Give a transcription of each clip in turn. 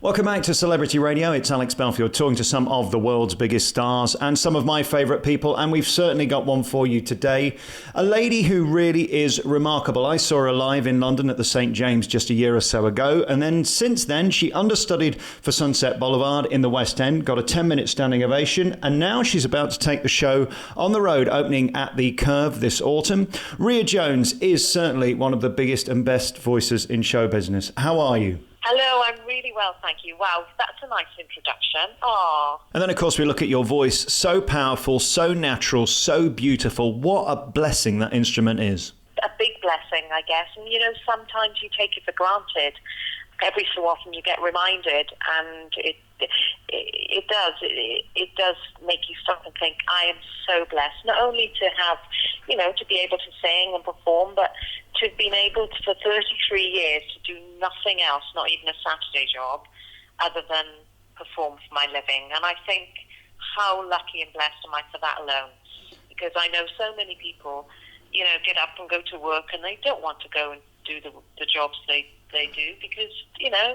Welcome back to Celebrity Radio. It's Alex Belfield talking to some of the world's biggest stars and some of my favourite people, and we've certainly got one for you today. A lady who really is remarkable. I saw her live in London at the St. James just a year or so ago, and then since then she understudied for Sunset Boulevard in the West End, got a 10-minute standing ovation, and now she's about to take the show on the road, opening at the Curve this autumn. Ria Jones is certainly one of the biggest and best voices in show business. How are you? Hello, I'm really well, thank you. Wow, that's a nice introduction. Aww. And then, of course, we look at your voice. So powerful, so natural, so beautiful. What a blessing that instrument is. A big blessing, I guess. And, you know, sometimes you take it for granted. Every so often you get reminded, and it does make you stop and think, I am so blessed, not only to have, you know, to be able to sing and perform, but to have been able to, for 33 years, to do nothing else, not even a Saturday job, other than perform for my living. And I think, how lucky and blessed am I for that alone? Because I know so many people, you know, get up and go to work and they don't want to go and do the jobs they do because, you know,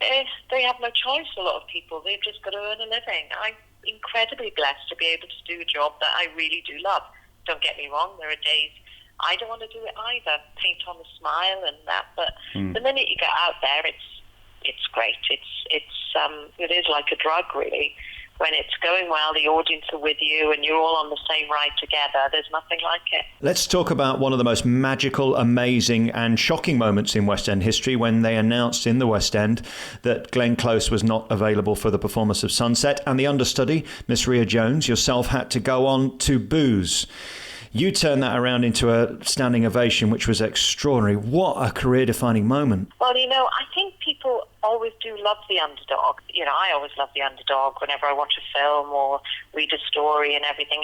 they have no choice, a lot of people. They've just got to earn a living. I'm incredibly blessed to be able to do a job that I really do love. Don't get me wrong, there are days I don't want to do it either, paint on a smile and that, but the minute you get out there, it's great. It is like a drug, really. When it's going well, the audience are with you and you're all on the same ride together. There's nothing like it. Let's talk about one of the most magical, amazing and shocking moments in West End history when they announced in the West End that Glenn Close was not available for the performance of Sunset, and the understudy, Miss Ria Jones, yourself, had to go on to booze. You turned that around into a standing ovation, which was extraordinary. What a career-defining moment. Well, you know, I think people always do love the underdog. You know, I always love the underdog whenever I watch a film or read a story and everything.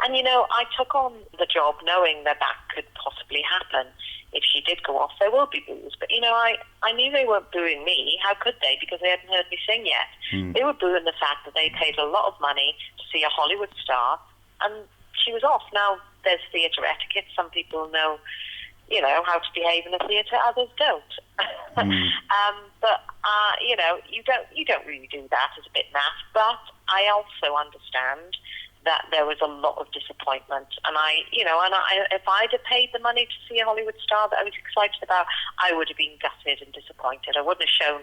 And, you know, I took on the job knowing that could possibly happen. If she did go off, there will be boos. But, you know, I knew they weren't booing me. How could they? Because they hadn't heard me sing yet. They were booing the fact that they paid a lot of money to see a Hollywood star, and she was off. Now, there's theatre etiquette. Some people know, you know, how to behave in a theatre. Others don't. But you know, you don't really do that. It's a bit naff. But I also understand that there was a lot of disappointment, and if I'd have paid the money to see a Hollywood star that I was excited about, I would have been gutted and disappointed. I wouldn't have shown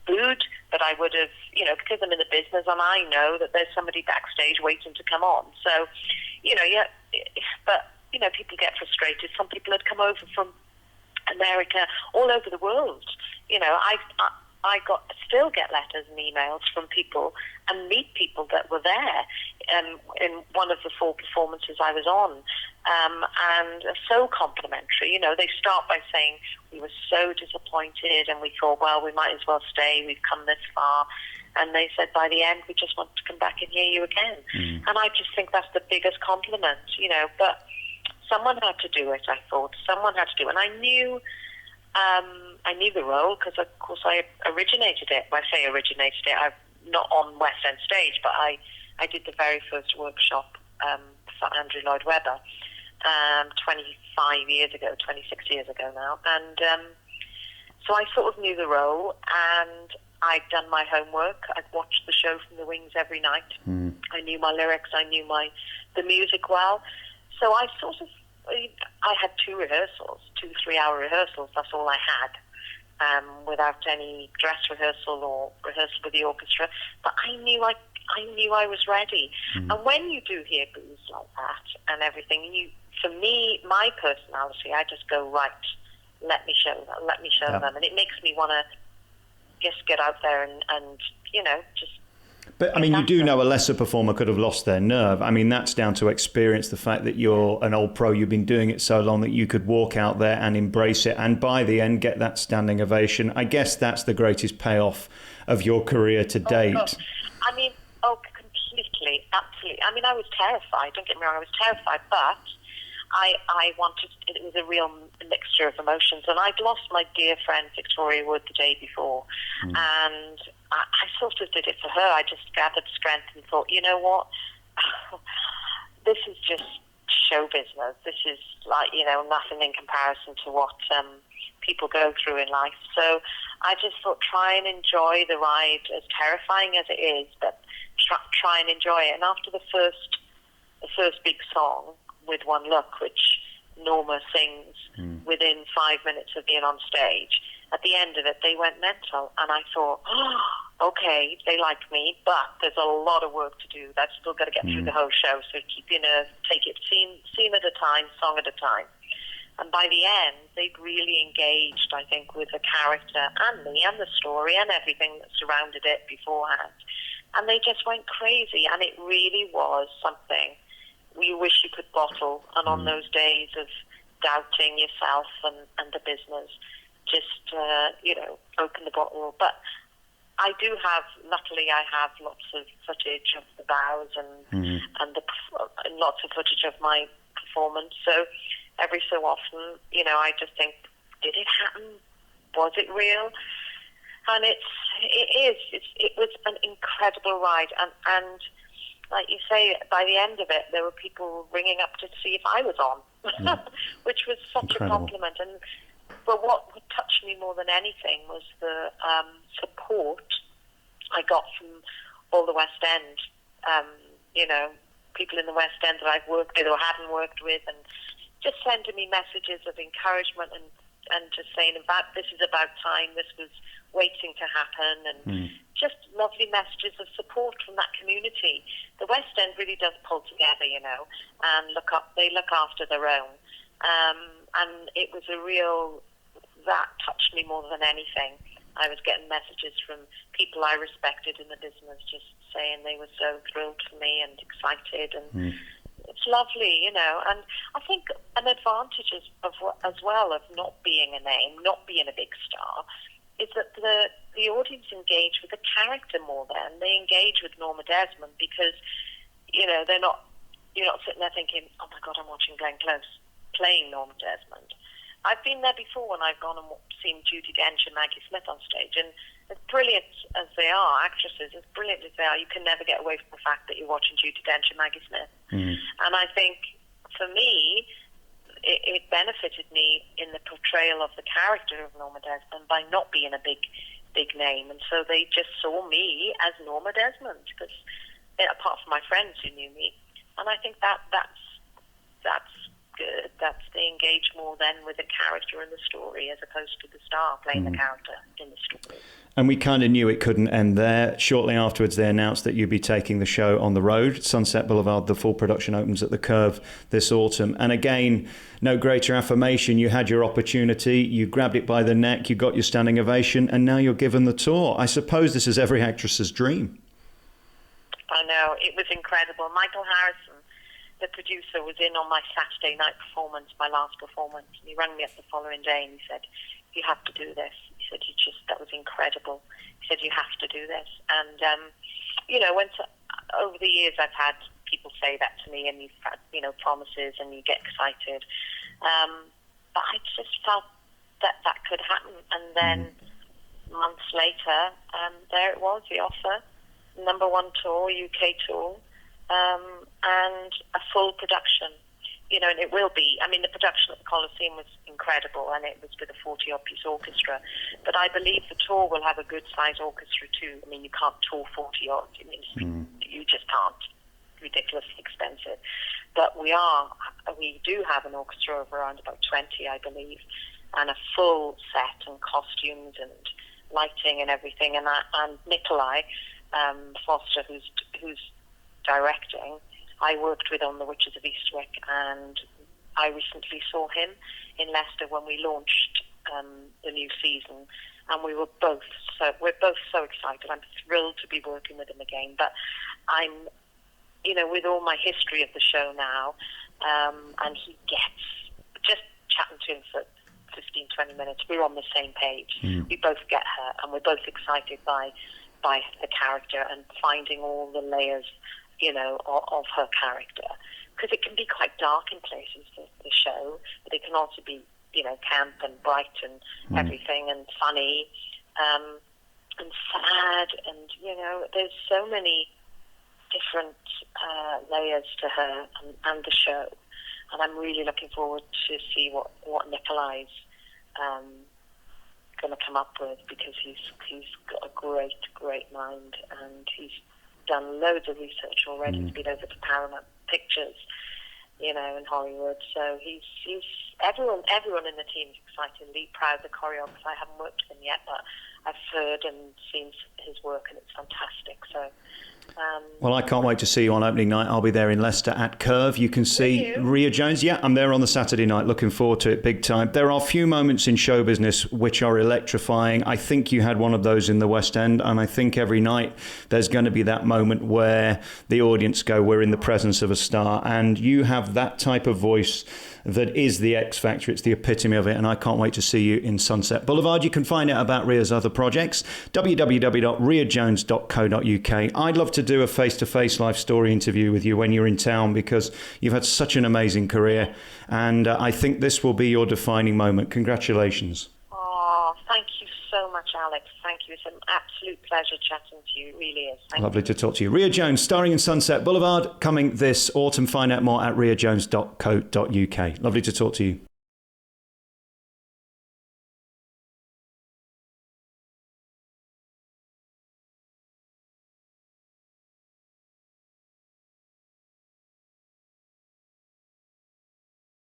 booed, but I would have, you know, because I'm in the business and I know that there's somebody backstage waiting to come on. So, you know, yeah, but, you know, people get frustrated. Some people had come over from America, all over the world. You know, I still get letters and emails from people and meet people that were there in one of the 4 performances I was on, and are so complimentary. You know, they start by saying, we were so disappointed and we thought, well, we might as well stay, we've come this far. And they said, by the end, we just want to come back and hear you again. And I just think that's the biggest compliment, you know. But someone had to do it, I thought. Someone had to do it. And I knew the role because, of course, I originated it. When I say originated it, I'm not on West End stage, but I did the very first workshop for Andrew Lloyd Webber 26 years ago now. And so I sort of knew the role, and I'd done my homework. I'd watched the show from the wings every night. I knew my lyrics. I knew the music well. So I had 2 rehearsals, 2 3-hour rehearsals. That's all I had, without any dress rehearsal or rehearsal with the orchestra. But I knew I was ready. And when you do hear boos like that and everything, for me, my personality, I just go, right, let me show them. And it makes me want to just get out there and you know, just... But, I mean, you do know a lesser performer could have lost their nerve. I mean, that's down to experience, the fact that you're an old pro, you've been doing it so long that you could walk out there and embrace it, and by the end get that standing ovation. I guess that's the greatest payoff of your career to date. I mean, completely, absolutely. I mean, I was terrified, don't get me wrong, I was terrified, but I wanted, it was a real mixture of emotions. And I'd lost my dear friend Victoria Wood the day before, and I sort of did it for her. I just gathered strength and thought, you know what, this is just show business. This is like, you know, nothing in comparison to what people go through in life. So I just thought, try and enjoy the ride, as terrifying as it is, but try and enjoy it. And after the first big song, With One Look, which Norma sings within 5 minutes of being on stage, at the end of it, they went mental. And I thought, oh, okay, they like me, but there's a lot of work to do. I've still got to get through the whole show. So keep your nerve, take it scene at a time, song at a time. And by the end, they'd really engaged, I think, with the character and me and the story and everything that surrounded it beforehand. And they just went crazy. And it really was something you wish you could bottle. And on those days of doubting yourself and the business, just, open the bottle. But I do have, luckily, I have lots of footage of the bows and lots of footage of my performance. So every so often, I just think, did it happen? Was it real? And it was an incredible ride. And like you say, by the end of it, there were people ringing up to see if I was on, which was such a compliment. But what touched me more than anything was the support I got from all the West End, people in the West End that I've worked with or hadn't worked with, and just sending me messages of encouragement and just saying, this is about time, this was waiting to happen, and just lovely messages of support from that community. The West End really does pull together, and they look after their own. And it was that touched me more than anything. I was getting messages from people I respected in the business just saying they were so thrilled for me and excited, and it's lovely, And I think an advantage as well of not being a name, not being a big star, is that the audience engage with the character more than they engage with Norma Desmond, because, you're not sitting there thinking, oh my God, I'm watching Glenn Close playing Norma Desmond. I've been there before when I've gone and seen Judi Dench and Maggie Smith on stage, and as brilliant as they are, actresses, as brilliant as they are, you can never get away from the fact that you're watching Judi Dench and Maggie Smith. And I think, for me, it benefited me in the portrayal of the character of Norma Desmond by not being a big name, and so they just saw me as Norma Desmond, because apart from my friends who knew me, and I think that's good. They engage more then with the character in the story as opposed to the star playing the character in the story. And we kind of knew it couldn't end there. Shortly afterwards, they announced that you'd be taking the show on the road. Sunset Boulevard, the full production, opens at the Curve this autumn. And again, no greater affirmation. You had your opportunity, you grabbed it by the neck, you got your standing ovation, and now you're given the tour. I suppose this is every actress's dream. I know, it was incredible. Michael Harrison, the producer, was in on my Saturday night performance, my last performance. And he rang me up the following day and he said, you have to do this. He said, that was incredible. He said, you have to do this. And, over the years I've had people say that to me, and you've had, promises, and you get excited. But I just felt that could happen. And then months later, there it was, the offer, #1 tour, UK tour, and a full production, and it will be. I mean, the production at the Coliseum was incredible, and it was with a 40-odd piece orchestra. But I believe the tour will have a good-sized orchestra too. I mean, you can't tour 40-odd. I mean, you just can't. Ridiculously expensive. But we do have an orchestra of around about 20, I believe, and a full set and costumes and lighting and everything. And Nikolai Foster, who's directing, I worked with on The Witches of Eastwick, and I recently saw him in Leicester when we launched the new season, and we're both so excited. I'm thrilled to be working with him again. But I'm, with all my history of the show now, and he gets, just chatting to him for 15, 20 minutes, we're on the same page. We both get her, and we're both excited by the character and finding all the layers, of her character. Because it can be quite dark in places, the show, but it can also be, camp and bright and everything, and funny, and sad, and, there's so many different layers to her and the show. And I'm really looking forward to see what Nikolai's going to come up with, because he's got a great mind, and he's done loads of research already. He's been over to Paramount Pictures, in Hollywood. So he's everyone in the team is excited. Lee Proud, the choreographer, I haven't worked with him yet, but I've heard and seen his work, and it's fantastic. So. Well, I can't wait to see you on opening night. I'll be there in Leicester at Curve. You can see Ria Jones. Yeah, I'm there on the Saturday night. Looking forward to it big time. There are few moments in show business which are electrifying. I think you had one of those in the West End, and I think every night there's going to be that moment where the audience go, we're in the presence of a star, and you have that type of voice that is the X Factor. It's the epitome of it, and I can't wait to see you in Sunset Boulevard. You can find out about Ria's other projects, www.riajones.co.uk. I'd love to do a face-to-face life story interview with you when you're in town, because you've had such an amazing career, and I think this will be your defining moment. Congratulations. Oh, thank you so much, Alex. Thank you. It's an absolute pleasure chatting to you. It really is. Lovely to talk to you. Ria Jones, starring in Sunset Boulevard, coming this autumn. Find out more at riajones.co.uk. Lovely to talk to you.